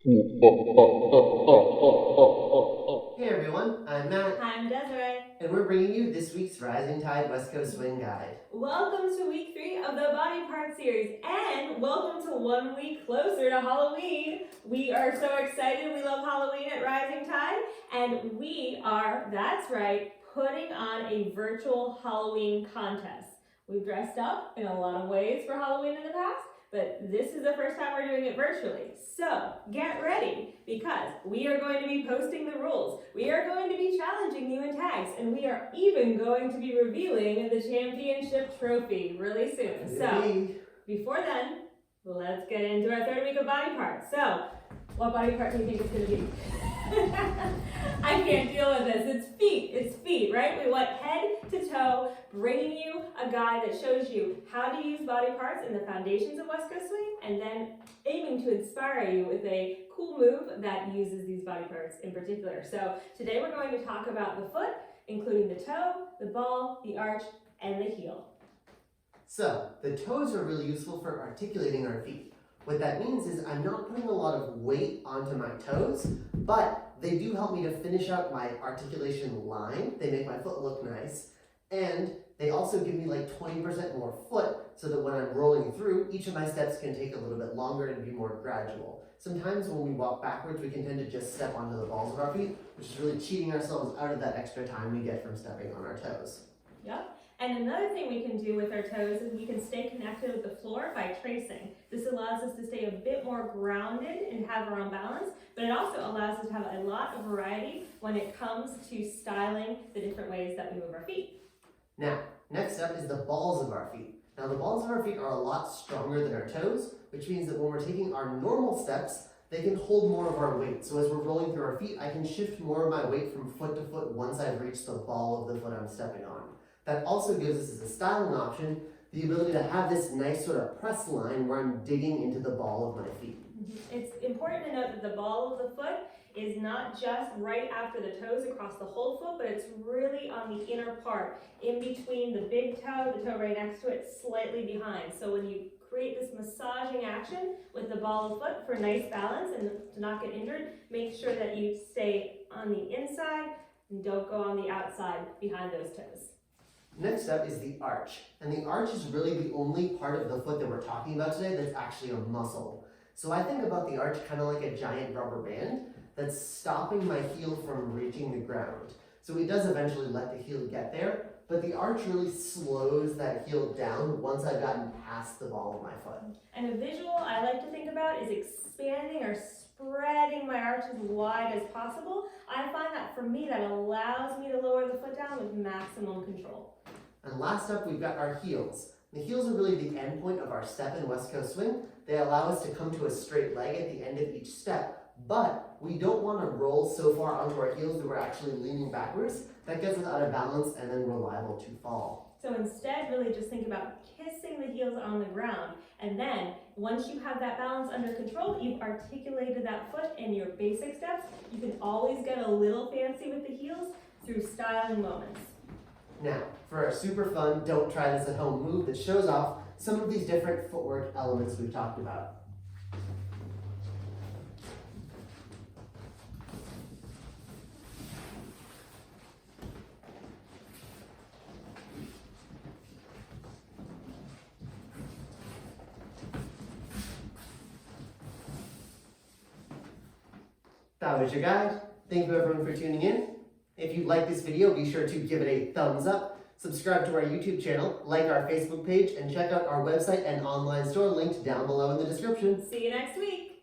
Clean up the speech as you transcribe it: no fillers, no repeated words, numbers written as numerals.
Hey everyone, I'm Matt. I'm Desiree. And we're bringing you this week's Rising Tide West Coast Swing Guide. Welcome to week 3 of the Body Part series, and welcome to 1 week closer to Halloween. We are so excited. We love Halloween at Rising Tide, and we are, that's right, putting on a virtual Halloween contest. We've dressed up in a lot of ways for Halloween in the past, but this is the first time we're doing it virtually. So get ready, because we are going to be posting the rules. We are going to be challenging you in tags, and we are even going to be revealing the championship trophy really soon. So before then, let's get into our third week of body parts. So what body part do you think it's going to be? I can't deal with this. It's feet, right? We want head to toe, bringing you a guide that shows you how to use body parts in the foundations of West Coast Swing, and then aiming to inspire you with a cool move that uses these body parts in particular. So today we're going to talk about the foot, including the toe, the ball, the arch, and the heel. So the toes are really useful for articulating our feet. What that means is I'm not putting a lot of weight onto my toes, but they do help me to finish out my articulation line. They make my foot look nice, and they also give me like 20% more foot so that when I'm rolling through, each of my steps can take a little bit longer and be more gradual. Sometimes when we walk backwards, we can tend to just step onto the balls of our feet, which is really cheating ourselves out of that extra time we get from stepping on our toes. Yep. And another thing we can do with our toes is we can stay connected with the floor by tracing. This allows us to stay a bit more grounded and have our own balance, but it also allows us to have a lot of variety when it comes to styling the different ways that we move our feet. Now, next up is the balls of our feet. Now, the balls of our feet are a lot stronger than our toes, which means that when we're taking our normal steps, they can hold more of our weight. So as we're rolling through our feet, I can shift more of my weight from foot to foot once I've reached the ball of the foot I'm stepping on. That also gives us, as a styling option, the ability to have this nice sort of press line where I'm digging into the ball of my feet. It's important to note that the ball of the foot is not just right after the toes across the whole foot, but it's really on the inner part, in between the big toe, the toe right next to it, slightly behind. So when you create this massaging action with the ball of foot for nice balance and to not get injured, make sure that you stay on the inside and don't go on the outside behind those toes. Next up is the arch. And the arch is really the only part of the foot that we're talking about today that's actually a muscle. So I think about the arch kind of like a giant rubber band that's stopping my heel from reaching the ground. So it does eventually let the heel get there, but the arch really slows that heel down once I've gotten past the ball of my foot. And a visual I like to think about is expanding or spreading my arch as wide as possible. I find that for me, that allows me to lower the foot down with maximum control. And last up, we've got our heels. The heels are really the end point of our step in West Coast Swing. They allow us to come to a straight leg at the end of each step, but we don't want to roll so far onto our heels that we're actually leaning backwards. That gets us out of balance, and then we're liable to fall. So instead, really just think about kissing the heels on the ground, and then once you have that balance under control, you've articulated that foot in your basic steps. You can always get a little fancy with the heels through styling moments. Now, for our super fun, don't try this at home move that shows off some of these different footwork elements we've talked about. That was your guide. Thank you everyone for tuning in. If you like this video, be sure to give it a thumbs up, subscribe to our YouTube channel, like our Facebook page, and check out our website and online store linked down below in the description. See you next week.